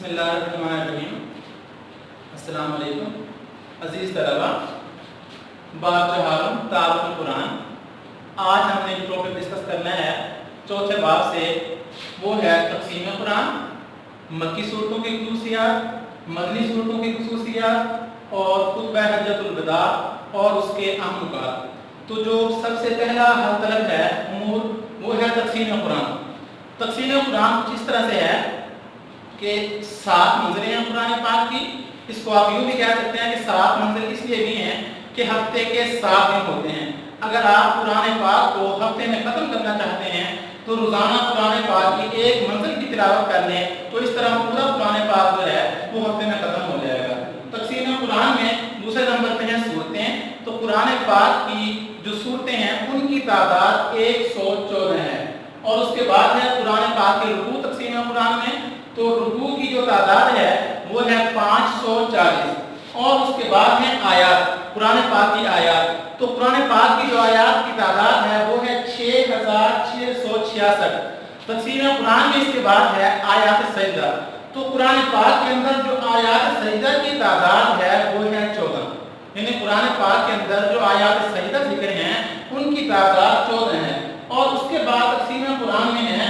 बिस्मिल्लाहिर्रहमानिर्रहीम। अस्सलाम वालेकुम अजीज़ तलबा, बाब तारुफ़ुल कुरान। आज हमने जो टॉपिक डिस्कस करना है चौथे बाब से, वो है तक़सीम कुरान, मक्की सूरतों की ख़ुसूसियात, मदनी सूरतों की ख़ुसूसियात और खुतबा हज्जतुल वदा और उसके अहम नुकात। तो जो सबसे पहला हल तलब है उमूर, वो है तक़सीम कुरान। तक़सीम कुरान कुछ इस तरह से है कि 7 मंजिलें हैं कुरान पाक की। इसको आप यूँ भी कह सकते हैं कि 7 मंजिल इसलिए भी हैं कि हफ्ते के 7 दिन होते हैं। अगर आप कुरान पाक को हफ्ते में ख़त्म करना चाहते हैं तो रोज़ाना कुरान पाक की एक मंजिल की तिलावत कर लें, तो इस तरह पूरा कुरान पाक जो है वो हफ्ते में ख़त्म हो जाएगा। तक़सीम कुरान में दूसरे नंबर पर हैं सूरतें। तो कुरान पाक की जो सूरतें हैं उनकी तादाद 114 है। और उसके बाद है कुरान पाक के रुकू तक़सीम कुरान में। तो रुकू की जो तादाद है वो है 540। और उसके बाद है आयात, कुरान पाक की आयात। तो कुरान पाक की जो आयात की तादाद है वो है 6666। तक़सीम कुरान में इसके बाद है आयात सजदा। तो कुरान पाक के अंदर जो आयात सजदा की तादाद है वो है 14। यानी कुरान पाक के अंदर जो आयात सजदा जिक्र हैं उनकी तादाद 14 है। और उसके बाद तक़सीम कुरान में है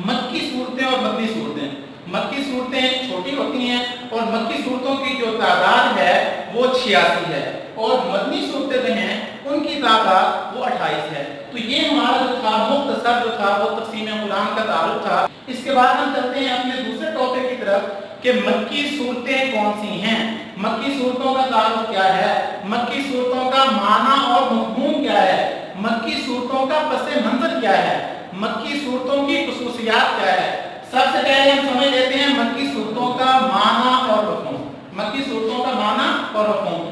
मक्की सूरतें और मदनी सूरतें। मक्की सूरतें छोटी होती हैं और मक्की सूरतों की जो तादाद है वो 86 है। और मदनी सूरतें जो हैं उनकी तादाद वो 28 है। तो ये हमारा जो था मुख्तसर जो था वो तक़सीम कुरान का तारुफ था। इसके बाद हम चलते हैं अपने दूसरे टॉपिक की तरफ कि मक्की सूरतें कौन सी हैं, मक्की सूरतों का तारुफ क्या है, मक्की सूरतों का माना और मफ़हूम क्या है, मक्की सूरतों का पस मंज़र क्या है, मक्की सूरतों की ख़ुसूसियात क्या है। सबसे पहले हम समझ लेते हैं मक्की सूरतों का माना और मफ़हूम। मक्की सूरतों का माना और मफ़हूम।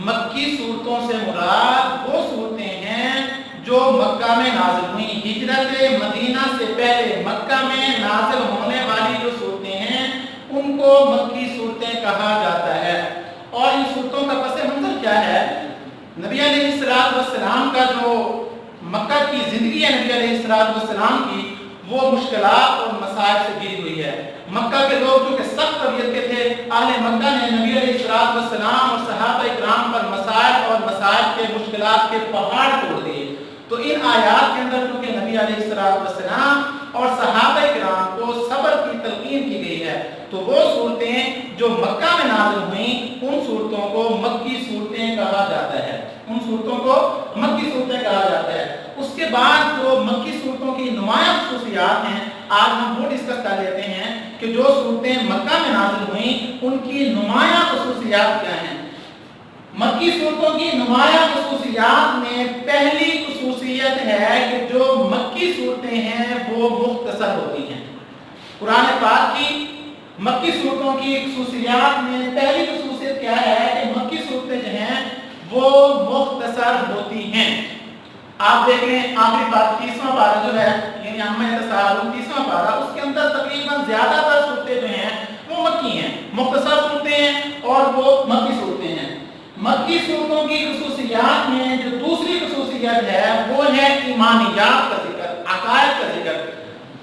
मक्की सूरतों से मुराद वो सूरतें हैं जो मक्का में नाज़िल हुई। हिजरत मदीना से पहले मक्का में नाज़िल होने वाली जो सूरतें हैं उनको मक्की सूरतें कहा जाता है। और इन सूरतों का पस मंज़र क्या है? नबी अलैहिस्सलाम का जो मक्का की ज़िंदगी है नबी अलैहिस्सलाम की, वो मुश्किलात और मसाइब से घिरी हुई है। मक्का के लोग जो कि सख्त तबीयत के थे, अहले मक्का ने नबी अलैहिस्सलाम और सहाबा इकराम पर मसाइब और मसाइब के मुश्किलात के पहाड़ तोड़ दिए। तो इन आयात के अंदर क्योंकि नबी अलैहिस्सलाम और सहाबा इकराम को सब्र की तलकीन की गई है, तो वो सूरतें जो मक्का में नाज़िल हुई उन सूरतों को मक्की सूरतें कहा जाता है। उन सूरतों को मक्की सूरतें कहा जाता है। उसके बाद जो मक्की सूरतों की नुमाया ख़ुसूसियात हैं, आज हम वो डिस्कस कर लेते हैं कि जो सूरतें मक्का में नाज़िल हुई उनकी नुमाया ख़ुसूसियात क्या हैं। मक्की सूरतों की नुमाया ख़ुसूसियात में पहली ख़ुसूसियत है कि जो मक्की सूरतें हैं वो मुख्तसर होती हैं। कुरान पाक की मक्की सूरतों की ख़ुसूसियात में पहली ख़ुसूसियत क्या है कि मक्की सूरतें जो हैं वो मुख्तसर होती हैं। आप देख लें आखिरी बात 30वां पारा जो है यानी अम्मा तसारुल 30वां पारा, उसके अंदर तकरीबन ज़्यादातर सूरतें जो हैं वो मक्की हैं, मुख्तसर सूरतें हैं और वो मक्की सूरतें हैं। मक्की सूरतों की ख़ुसूसियात में जो दूसरी ख़ुसूसियत है वो है ईमानियात का जिक्र, अकायद का जिक्र।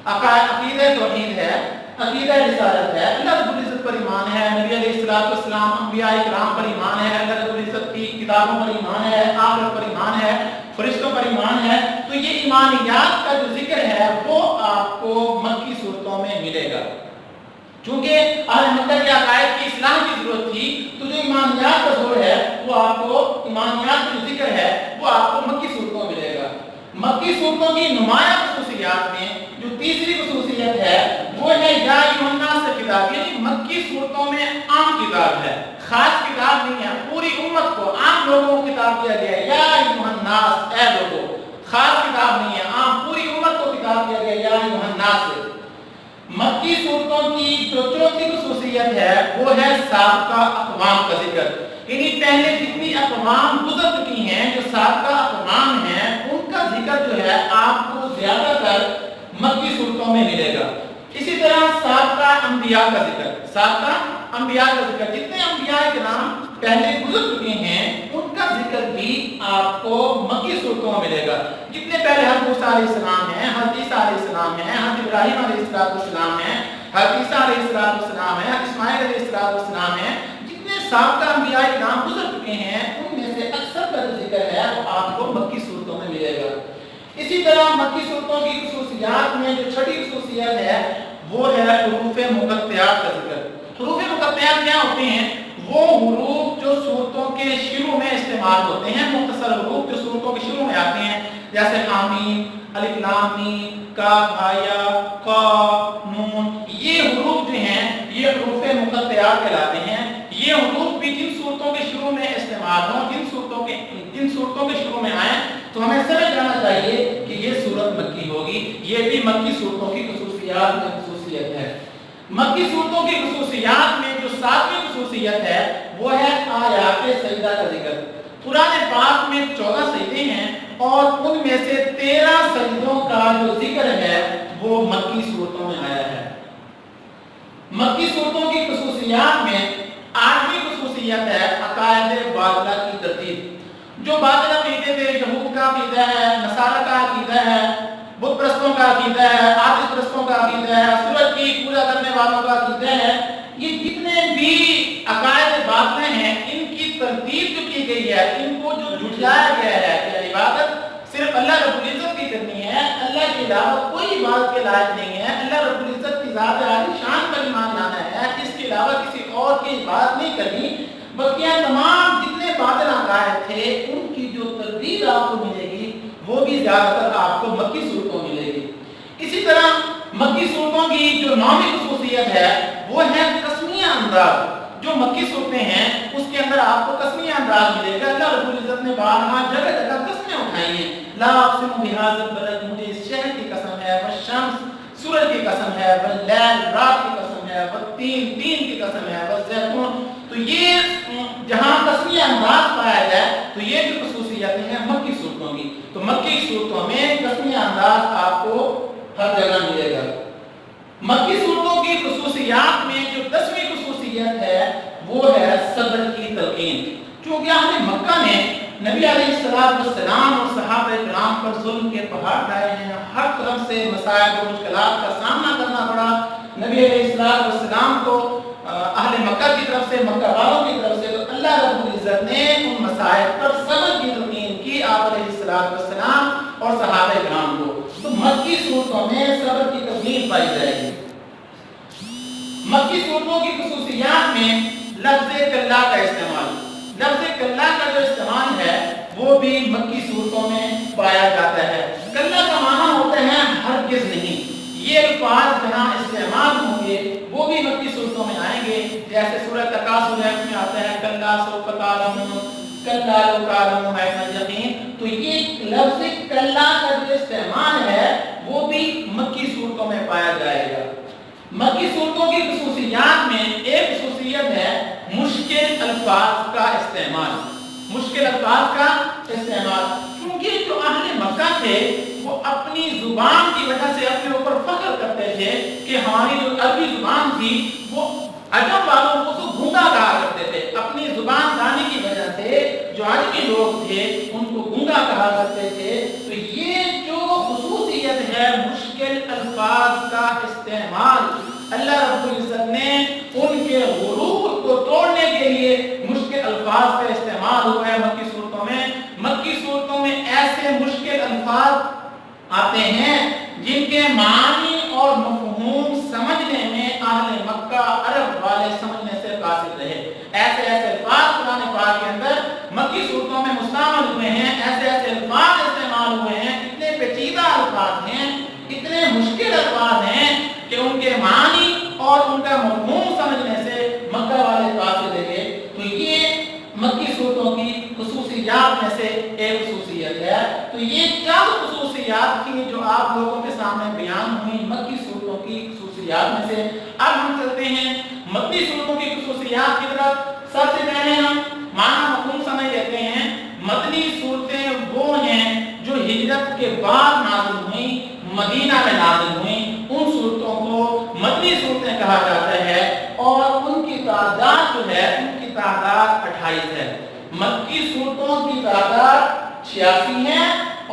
अकीदा तौहीद है, अकीदा रिसालत है, अल्लाह रब्बुल इज़्ज़त पर ईमान है, नबी अलैहिस्सलाम अंबिया इकराम पर ईमान है, अल्लाह रब्बुल इज़्ज़त की किताबों पर ईमान है, आखिरत पर ईमान है, फरिश्तों पर ईमान है। तो ये ईमानियात का जो जिक्र है वो आपको मक्की सूरतों में मिलेगा। चूंकि अहले मक्का के अकायद की इस्लाह की जरूरत थी, तो जो ईमानियात का जोर है वो आपको, ईमानियात का जो जिक्र है वो आपको मक्की सूरतों में मिलेगा। मक्की सूरतों की नुमाया ख़ुसूसियात में जो तीसरी ख़ुसूसियत है वो है या अय्युहन्नास किताब, यानी मक्की सूरतों में आम किताब है, खास किताब नहीं है, पूरी उम्मत को, आम लोगों को किताब दिया गया है। या अय्युहन्नास, ऐ लोगों, खास किताब नहीं है, आम पूरी उम्मत को किताब दिया गया या अय्युहन्नास। मक्की सूरतों की जो चौथी ख़ुसूसियत है वो है साबिक़ा अक़वाम का जिक्र। यानी पहले जितनी अक़वाम गुज़र चुकी हैं, जो साबिक़ा अक़वाम हैं, उनका जिक्र जो है आपको ज़्यादातर मक्की सूरतों में मिलेगा। इसी तरह साबिक़ा अंबिया का जिक्र, साबिक़ा अंबिया का जिक्र, जितने अंबिया इकराम पहले गुजर चुके हैं उनका जिक्र भी आपको मक्की सूरतों में मिलेगा। जितने पहले हज़रत मूसा अलैहिस्सलाम हैं, हज़रत ईसा अलैहिस्सलाम हैं, हज़रत इब्राहीम अलैहिस्सलाम हैं, हज़रत ईसा अलैहिस्सलाम है, इस्माइल अलैहिस्सलाम है, जितने साबिक़ा अंबिया इकराम गुज़र चुके हैं उनमें से अक्सर का जो जिक्र है वो आपको मक्की सूरतों में मिलेगा। इसी तरह मक्की सूरतों की खुसूसियात में जो छठी खुसूसियत है वो है हुरूफ मुक़त्तआत का जिक्र। हुरूफ मुक़त्तआत क्या होते हैं? वो हुरूफ जो सूरतों के शुरू में इस्तेमाल होते हैं, मुख्तसर हुरूफ जो सूरतों के शुरू में आते हैं, जैसे आमीन, अलिफ लाम मीम, काफ हाया, क़ाफ नून, ये हुरूफ जो हैं ये हुरूफ मुक़त्तआत कहलाते हैं। ये हुरूफ भी जिन सूरतों के शुरू में इस्तेमाल हों, जिन सूरतों के शुरू में आए, तो हमें समझ जाना चाहिए कि ये सूरत मक्की होगी। ये भी मक्की सूरतों की खुसूसियात में खुसूसियत है। मक्की सूरतों की खुसूसियात में जो 7वीं खुसूसियत है वो है आयात सजदा का जिक्र। कुरान पाक में 14 सजदे हैं और उनमें से 13 सजदों का जो जिक्र है वो मक्की सूरतों में आया है। मक्की सूरतों की खुसूसियात में 8वीं खुसूसियत है अकायद बातिला की तरतीब। जो बातिल अकीदे थे, यहूद का अकीदा है, नसारा का अकीदा है, बुत परस्तों का अकीदा है, आतिश परस्तों का अकीदा है, सूरज की पूजा करने वालों का अकीदा है, ये जितने भी अकायद बातिल हैं इनकी तरतीब जो की गई है, इनको जो झुठलाया गया है कि इबादत सिर्फ अल्लाह रब्बुल इज्जत की करनी है, अल्लाह के अलावा कोई इबादत के लायक नहीं है, अल्लाह रब्बुल इज्जत की ज़ात आली शान पर ईमान लाना है, इसके अलावा किसी और की इबादत नहीं करनी। बल्कि तमाम जितने बातिल अकायद थे उनकी जो तरतीब आपको मिलेगी वो भी ज़्यादातर आपको मक्की सूरतों में मिलेगी। इसी तरह मक्की सूरतों की जो 9वीं खुसूसियत है वो है कस्मिया अंदाज। जो मक्की सूरतें हैं उसके अंदर आपको कस्मिया अंदाज मिलेगा। अल्लाह रब्बुल इज्जत ने बारहा जगह जगह कस्में उठाई हैं। ला अक़सिमु बिहाज़िल बलद, मुझे इस शहर की कसम है, वश्शम्स, सूरज की कसम है, वल्लैल, रात की कसम है, वत्तीन, तीन की कसम है, वज़ैतून। तो ये जहां कस्मिया अंदाज पाया जाए तो ये भी खुसूसियतें हैं मक्की सूरतों की। तो मक्की सूरतों में कस्मिया अंदाज आपको हर जगह मिलेगा। मक्की सूरतों की खुसूसियात में जो 10वीं खुसूसियत है वो है सब्र की तलकीन। क्योंकि अहले मक्का ने नबी अलैहिस्सलाम और सहाबा किराम पर जुल्म के पहाड़ ढाए हैं, हर तरफ से मसाइब और मुश्किलात का सामना करना पड़ा। नबी अलैहिस्सलाम को अहले मक्का की तरफ से, मक्का वालों की तरफ से, तो अल्लाह रब्बुल इज्जत ने उन मसाइब पर सब्र की तलकीन की आप अलैहिस्सलाम और सहाबा किराम को। तो मक्की सूरतों में सब्र की तलकीन पाई जाएगी। मक्की सूरतों की खुसूसियात में लफ्ज़ कल्ला का इस्तेमाल, लफ्ज़ कल्ला का जो इस्तेमाल है वो भी मक्की सूरतों में पाया जाता है। कल्ला का माना होता है हरगिज़ नहीं। ये अल्फाज जहाँ इस्तेमाल होंगे वो भी मक्की सूरतों में आएंगे। जैसे सूरह तकासुर में आता है कल्ला सौफ तालमून, कल्ला लौ तालमून इल्मल यकीन। तो ये लफ्ज़ कल्ला का जो इस्तेमाल है वो भी मक्की सूरतों में पाया जाएगा। मक्की सूरतों की खुसूसियात में एक खुसूसियत है मुश्किल अल्फाज का इस्तेमाल। मुश्किल अल्फाज का इस्तेमाल क्योंकि जो अहले मक्का थे वो अपनी जुबान की वजह से अपने ऊपर फख्र करते थे कि हमारी जो अरबी जुबान थी वो अजम वालों को तो गूंगा कहा करते थे। अपनी जुबान दानी की वजह से जो अरबी लोग थे उनको गूंगा कहा करते थे। तो ये जो खुसूसियत है मुश्किल अल्फाज का इस्तेमाल, अल्लाह रब्बुल इज्जत ने उनके गुरूर को तोड़ने के लिए मुश्किल अल्फाज का इस्तेमाल हुआ है मक्की सूरतों में। मक्की सूरतों में ऐसे मुश्किल अल्फाज आते हैं जिनके मानी और मफ़हूम समझने में अहले मक्का अरब वाले समझने से कासिर रहे। ऐसे ऐसे अल्फाज कुरान पाक के अंदर मक्की सूरतों में मुस्तामल हुए हैं, ऐसे ऐसे अल्फाज इस्तेमाल हुए हैं, इतने पेचीदा अल्फाज हैं, इतने मुश्किल अल्फाज हैं कि उनके मानी और उनका मफ़हूम समझने से मक्का वाले कासिर रहे। तो ये मक्की सूरतों की खुसूसियात में से एक खुसूसियत है। तो ये चार खुसूसियात थी जो आप लोगों के सामने बयान हुई मक्की सूरतों की खुसूसियात में से। अब हम चलते हैं मक्की सूरतों की खुसूसियात की तरफ। सबसे पहले हम माना मफ़हूम समझ लेते हैं। मदनी सूरतें वो हैं जो हिजरत के बाद नाज़िल हुई, मदीना में नाज़िल हुई, उन सूरतों को मदनी सूरतें कहा जाता है और उनकी तादाद जो है उनकी तादाद 28 है। मक्की सूरतों की तादाद 86 है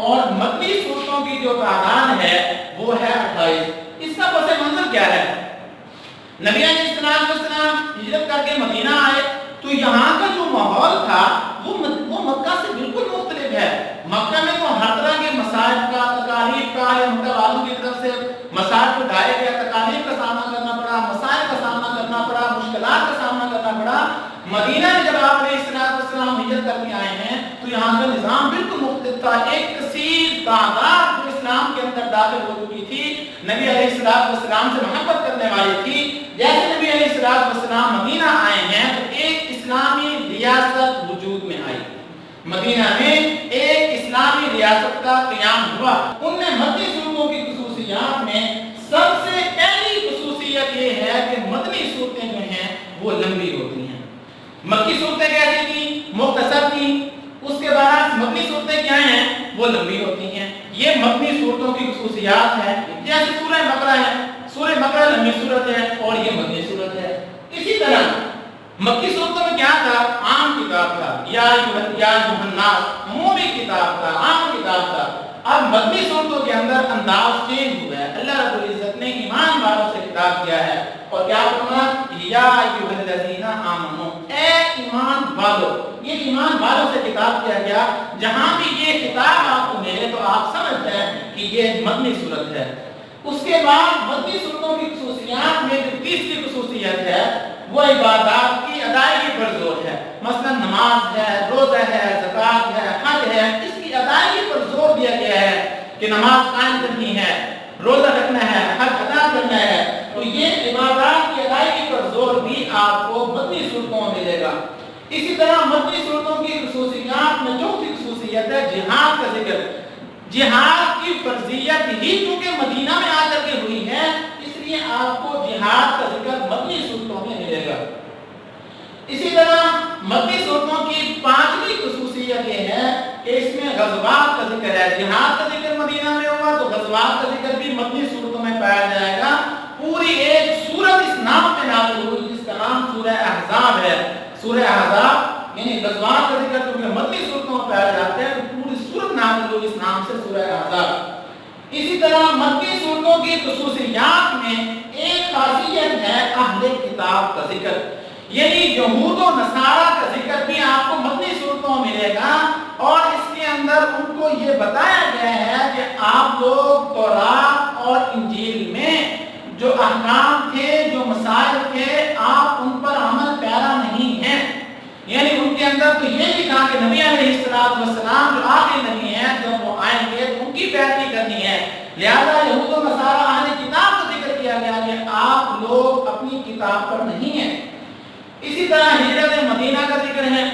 और मदनी सूरतों की जो तादाद है वो है 28। इसका पस मंजर क्या है? नबी अलैहिस्सलाम हिजरत करके मदीना आए तो यहाँ का जो माहौल था वो मक्का से बिल्कुल मुख्तलिफ है। मक्का में तो हर तरह के मसाइल का, तकालीफ का, या मक्का वालों की तरफ से मसाइल को ढाए गया, तकालीफ का सामना करना पड़ा, मसाइल का सामना करना पड़ा, मुश्किलात का सामना करना पड़ा। मदीना में जब आप अलैहिस्सलाम हिजरत करके आए हैं तो यहाँ का निज़ाम बिल्कुल मुख्तलिफ था। एक कसीर तादाद जो इस्लाम के अंदर दाखिल हो चुकी थी, नबी अलैहिस्सलाम से मोहब्बत करने वाली थी। जैसे नबी अलैहिस्सलाम मदीना आए हैं तो एक इस्लामी रियासत वजूद में आई। मदीना में एक इस्लामी रियासत का क़याम हुआ। उनमें मदनी सूरतों की खुसूसियात में सबसे पहली खुसूसियत ये है कि मदनी सूरतें जो हैं वो लंबी होती हैं। मक्की सूरतें कैसी थी? मुख्तसर थी। उसके बाद मदनी सूरतें क्या हैं? वो लंबी होती हैं। ये मदनी सूरतों की खुसूसियात है। जैसे सूरह बकरा है, सूरह बकरा लंबी सूरत है और ये मदनी सूरत है। इसी तरह मक्की सूरतों में क्या था? आम किताब था, या युहन्नास, अमूमी किताब था, आम किताब था। अब मदनी सूरतों के अंदर अंदाज चेंज हुआ है। अल्लाह रब्बुल इज्जत ने ईमान वालों से खिताब किया है और क्या फरमाया? या अय्युहल्लज़ीना आमनू, ए ईमान वालों। ये ईमान वालों से खिताब किया गया। जहां भी ये खिताब आपको मिले तो आप समझ जाएं कि ये मदनी सूरत है। उसके बाद मदनी सूरतों की खुसूसियात में जो तीसरी खुसूसियत है वो इबादत की अदायगी पर जोर है। मसलन नमाज है, रोजा है, ज़कात है, हज है, इसकी अदायगी पर जोर दिया गया है कि नमाज कायम करनी है, रोजा रखना है, हज अदा करना है। तो ये इबादत की अदायगी पर जोर भी आपको मदनी सूरतों में मिलेगा। इसी तरह मदनी सूरतों की खुसूसियात में चौथी खुसूसियत है जिहाद का जिक्र। जिहाद की फर्जियत ही चूंकि मदीना में आकर के हुई है, इसलिए आपको जिहाद का जिक्र मदनी सूरतों में मिलेगा। इसी तरह मदनी सूरतों की पांचवी खुसूसियत ये है कि इसमें गज़वात का जिक्र है। जिहाद का जिक्र मदीना में हुआ तो गज़वात का जिक्र भी मदनी सूरतों में पाया जाएगा। पूरी एक सूरत इस नाम पे नाज़िल हुई जिसका नाम सूरह अहज़ाब है। सूरह अहज़ाब यानी गज़वात का जिक्र क्योंकि मदनी सूरतों में पाया जाता है तो पूरी सूरत नाज़िल हुई इस नाम से, सूरह अहज़ाब। इसी तरह मक्की सूरतों की खुसूसियात में एक खासियत है अहले किताब का जिक्र, यानी यहूद और नसारा का जिक्र भी आपको मदनी सूरतों में मिलेगा। और इसके अंदर उनको ये बताया गया है कि आप लोग तौरात और इंजील में जो अहकाम थे, जो मसाइल थे, आप उन पर अमल पैरा नहीं है। यानी उनके अंदर तो ये भी कहा कि नबी अलैहिस्सलाम जो आखिरी नबी हैं, जब वो आएंगे तो उनकी पैरवी करनी है। लिहाजा यहूद और नसारा अहले किताब का जिक्र किया गया कि आप लोग अपनी किताब पर नहीं हैं। इसी तरह हिजरत मदीना का जिक्र है।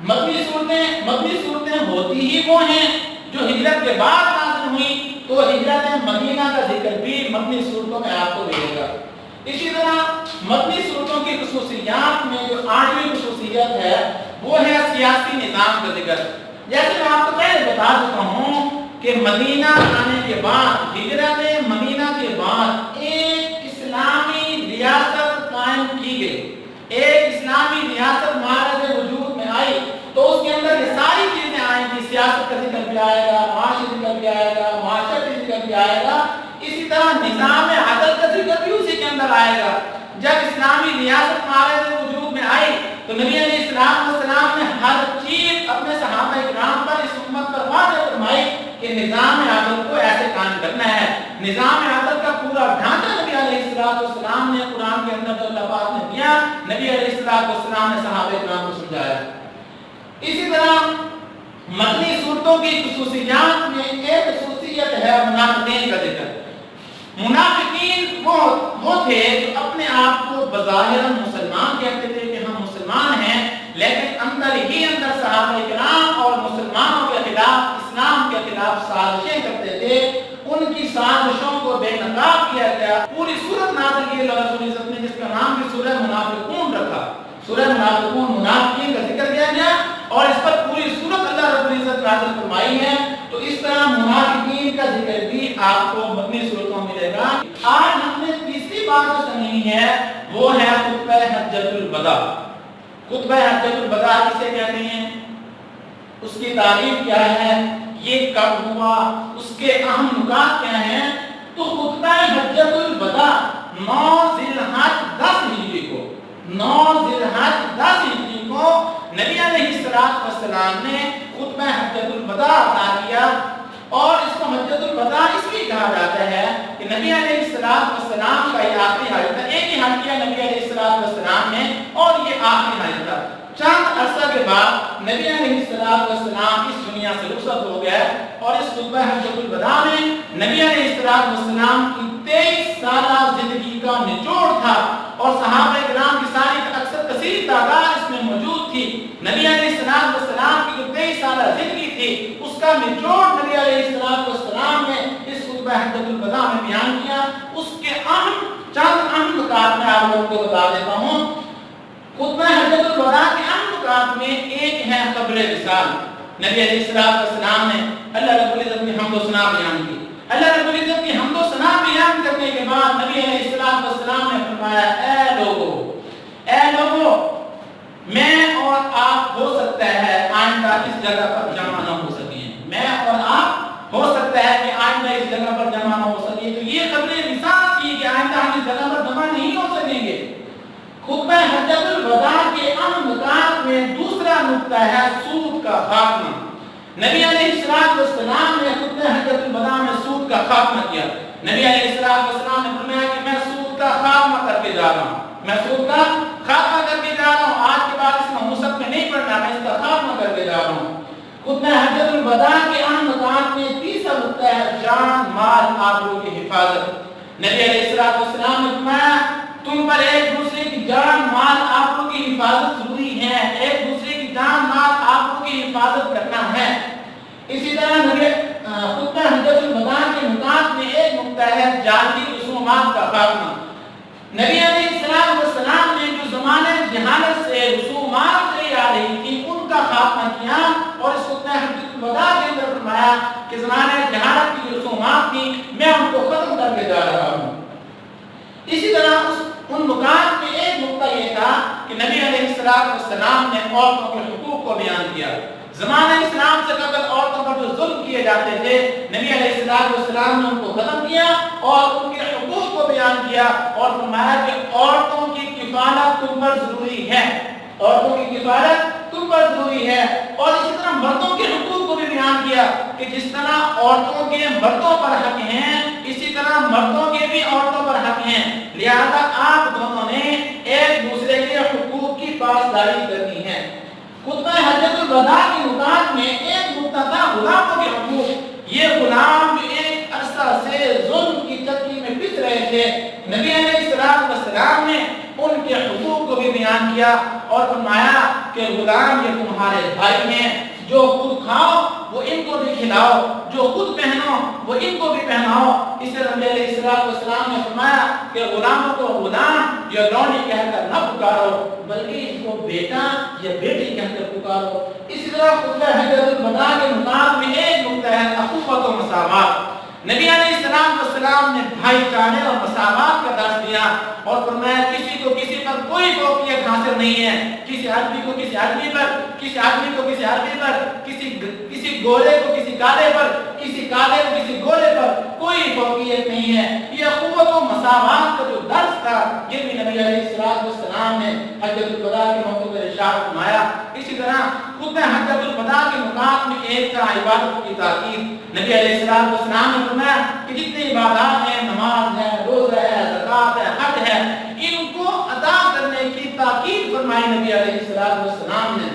मदनी सूरतें होती ही वो हैं जो हिजरत के बाद नाज़िल हुई, तो हिजरत मदीना का जिक्र भी मदनी सूरतों में आपको मिलेगा। इसी तरह मदनी सूरतों की खुसूसियात में जो आठवीं खुसूसियत है वो है सियासी निज़ाम का जिक्र। जैसे मैं आपको पहले बता चुका हूँ कि मदीना आने के बाद, हिजरत मदीना के बाद एक इस्लामी रियासत कायम की गई। एक इस्लामी रियासत महाराज वजूद में आई तो उसके अंदर ये सारी चीजें आएंगी। सियासत का जिक्र भी आएगा, माशी जिक्र भी आएगा, माशरत का जिक्र भी आएगा। इसी तरह निज़ाम अदल का जिक्र भी उसी के अंदर आएगा। जब इस्लामी रियासत महाराज वजूद में आई तो नबी अलैहिस्सलाम ने हर चीज अपने सहाबा इकराम पर, इस उम्मत पर वाज़ेह फरमाई कि निज़ाम अदल को ऐसे कायम करना है। निज़ाम अदल का पूरा ढांचा नबी अलैहिस्सलाम ने कुरान के अंदर जो अल्लाह पाक ने दिया, नबी अलैहिस्सलाम ने सहाबा इकराम को समझाया। इसी तरह मदनी सूरतों की खुसूसियात में एक खुसूसियत है मुनाफिकीन का जिक्र। मुनाफिकीन वो थे जो अपने आप को बज़ाहिर मुसलमान कहते थे कि हम मुसलमान हैं, लेकिन अंदर ही अंदर सहाबा इकराम और मुसलमानों के खिलाफ, इस्लाम के खिलाफ साजिशें करते थे। उनकी साजिशों को बेनकाब किया गया। पूरी सूरत नाज़िल की अल्लाह रब्बुल इज्जत ने जिसका नाम भी सूरह मुनाफिकून रखा। सूरह मुनाफिकून, मुनाफिकीन का जिक्र किया गया और इस पर पूरी सूरत अल्लाह रब्बुल इज्जत नाज़िल फरमाई है। तो इस तरह मुनाफिकीन का जिक्र भी आपको मदनी सूरतों में मिलेगा। आज हमने तीसरी बात जो सुनी है वो है खुतबा हज्जतुल वदा। खुतबा हज्जतुल वदा किसे कहते हैं, उसकी तारीफ क्या है, ये कब हुआ, उसके अहम नुकात क्या हैं। तो खुतबा हज्जतुल वदा 9 ज़िलहज 10 हिजरी को 9 ज़िलहज 10 हिजरी को नबी अलैहिस्सलाम ने खुतबा हज्जतुल वदा अदा किया। और इसको हज्जतुल वदा इसलिए कहा जाता है कि नबी अलैहिस्सलाम का ये आखिरी हज था। एक ही हज किया नबी अलैहिस्सलाम ने और ये आखिरी हज था। चंद अरसा के बाद नबी अलैहिस्सलाम इस दुनिया से रुखसत हो गए और इस खुतबा हज्जतुल वदा में नबी अलैहिस्सलाम की 23 साला जिंदगी का निचोड़ था और सहाबा किराम की सारी अक्सर कसीर तादाद इसमें मौजूद थी। नबी अलैहिस्सलाम की जो 23 साला जिंदगी थी उसका निचोड़ नबी अलैहिस्सलाम ने इस खुतबा हज्जतुल वदा में बयान किया। उसके चंद अहम नुकात मैं आप लोगों को बता देता हूँ। खुतबा हज्जतुल वदा के अहम नुकात में एक है क़ब्र विसाल। नबी अलैहिस्सलाम ने अल्लाह रब्बुल इज्जत की हम्द व सना बयान की। अल्लाह रब्बुल इज्जत की हम्द व सना बयान करने के बाद नबी अलैहिस्सलाम ने फरमाया, ऐ लोगों, मैं और आप हो सकता है आइंदा इस जगह पर जमा न हो सके। मैं और आप हो सकता है कि आइंदा इस जगह पर जमा न हो सके। तो ये क़ब्र विसाल की कि आइंदा हम इस जगह पर जमा नहीं हो सकेंगे। खुतबा हज्जतुल वदा के अहम नुकात में दूसरा नुक्ता है सूद का खात्मा। नबी अलैहिस्सलाम ने खुतबा हज्जतुल वदा में सूद का खात्मा किया। नबी अलैहिस्सलाम ने फरमाया कि मैं सूद का खात्मा करके जा रहा हूँ, मैं सूद का खात्मा करके जा रहा हूँ। आज के बाद इसमें मुसक में नहीं पढ़ना, मैं इसका खात्मा करके जा रहा हूँ। खुतबा हज्जतुल वदा के अहम नुकात में तीसरा नुक्ता है जान माल आबरू की हिफाजत। नबी अलैहिस्सलाम ने फरमाया तुम पर एक दूसरे की जान माल आबरू की हिफाजत जरूरी है, एक दूसरे की जान माल आबरू की हिफाजत करना है। इसी तरह खुतबा हज्जतुल वदा के नुकात में एक नुक्ता है जाती रसूमात का खात्मा। नबी अलैहिस्सलाम ने जो ज़माने जहालत से रसूमात चली आ रही थी उनका खात्मा किया और इस खुतबा हज्जतुल वदा के अंदर फरमाया कि ज़माने जहालत की रसूमात थी मैं उनको खत्म करके जा रहा हूँ। इसी तरह उन नुकात में एक नुक्ता ये था कि नबी अलैहिस्सलाम ने औरतों के हुकूक को बयान किया। ज़माने इस्लाम से कबल औरतों पर जो जुल्म किए जाते थे नबी अलैहिस्सलाम ने उनको खत्म किया और उनके हुकूक को बयान किया और फरमाया कि औरतों की किफालत तुम पर जरूरी है, औरतों की किफालत तुम पर जरूरी है। और इसी तरह मर्दों के हुकूक को भी बयान किया कि जिस तरह औरतों के मर्दों पर हक हैं इसी तरह मर्दों के भी औरतों पर हक हैं। लिहाजा आप दोनों ने एक दूसरे के हुकूक की पासदारी करनी है। खुतबा हज्जतुल वदा के नुकात में एक नुक्ता था गुलामों के हुकूक। ये गुलाम जो एक अरसा से जुल्म की चक्की में पिस रहे थे नबी अलैहिस्सलाम ने उनके हुकूक को भी बयान किया और फरमाया कि गुलाम ये तुम्हारे भाई हैं, जो खुद खाओ वो इनको भी खिलाओ, जो खुद पहनो वो इनको भी पहनाओ। इसे नबी अलैहिस्सलाम ने फरमाया कि गुलामों को गुलाम या लौंडी कहकर न पुकारो बल्कि इसको बेटा या बेटी कहकर पुकारो। इसी तरह खुतबा हज्जतुल वदा के नुकात में एक नुक्ता है अखुवत व मसावात। नबी अलैहिस्सलाम ने भाईचारे और मसावात का दर्स दिया और फरमाया किसी को किसी पर कोई फौकियत हासिल नहीं है। किसी आदमी को किसी आदमी पर, किसी आदमी को किसी आदमी पर, किसी गोरे को किसी काले पर, किसी काले को किसी गोरे पर कोई फौकियत नहीं है। ये अखुवत व मसावात का जो दर्स था ये भी नबी अलैहिस्सलाम ने हज्जतुल वदा के मौके पर इरशाद फरमाया। इसी तरह खुतबा हज्जतुल वदा के नुकात में एक था इबादत की ताकीद। नबी अलैहिस्सलाम ने फरमाया कि जितनी इबादत है, नमाज है, रोज़ा है, ज़कात है, हज है, इनको अदा करने की ताकीद फरमाई नबी अलैहिस्सलाम ने।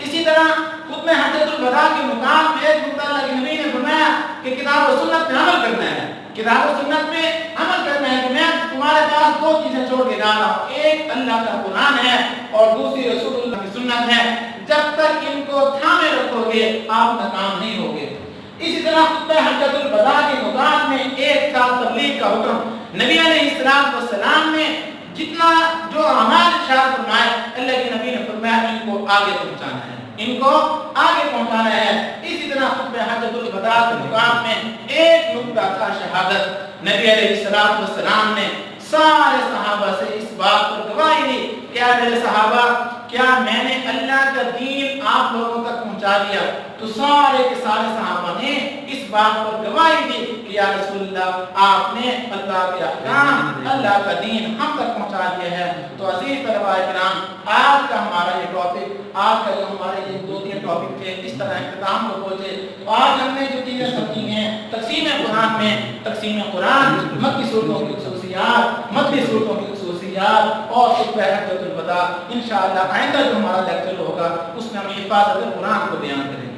इसी तरह खुतबा हज्जतुल वदा के नुकात में एक नुक्ता अल्लाह के नबी ने फरमाया कि किताब और सुन्नत में अमल करना है। किताब और सुन्नत में अमल करना है कि मैं तुम्हारे पास दो चीजें छोड़ के जा रहा हूँ, एक अल्लाह का कुरान है और दूसरी रसूलुल्लाह की सुन्नत है। जब तक इनको थामे रखोगे आप नाकाम नहीं होगे। इसी तरह खुतबा हज्जतुल वदा के नुकात में एक था तबलीग का हुक्म। नबी अलैहिस्सलाम ने जितना जो अमाल इरशाद फरमाए अल्लाह के नबी ने फरमाया इनको आगे पहुंचाना है, इनको आगे पहुंचाना है। इसी तरह खुतबा हज्जतुल वदा के नुकात में एक नुक्ता था शहादत। नबी अलैहिस्सलाम ने सारे सहाबा से इस बात पर गवाही दी कि मेरे सहाबा کیا میں نے اللہ کا دین آپ لوگوں تک پہنچا دیا؟ تو سارے کے سارے صحابہ نے اس بات پر گواہی دی کہ یا رسول اللہ آپ نے اللہ کے احکام، اللہ کا دین ہم تک پہنچا دیا ہے۔ تو عزیز طلباء کرام، آج کا ہمارا یہ ٹاپک، آج کا جو ہمارے یہ 2-3 ٹاپک تھے، اس طرح اختتام کو پہنچے۔ تو آج ہم نے جو چیزیں سمجھی ہیں تقسیم قرآن میں، تقسیم قرآن، مکی صورتوں کی خصوصیات، مدنی صورتوں کی خصوصیات اور خطبہ حجۃ الوداع، انشاءاللہ آئندہ جو ہمارا لیکچر ہوگا اس میں ہم حفاظت قرآن کو بیان کریں گے۔